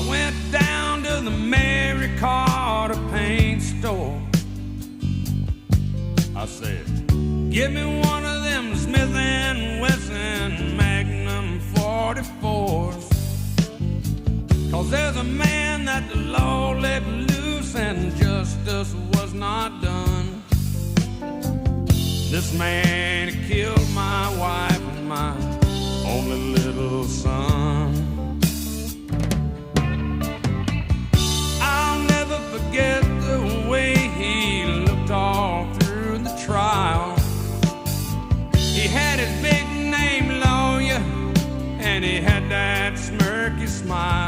went down to the Mary Carter paint store. I said, give me one of them Smith & Wesson Magnum 44s. 'Cause there's a man that the law let loose and justice was not done. This man killed my wife and my only little son. I'll never forget the way he looked all through the trial. He had his big name lawyer and he had that smirky smile.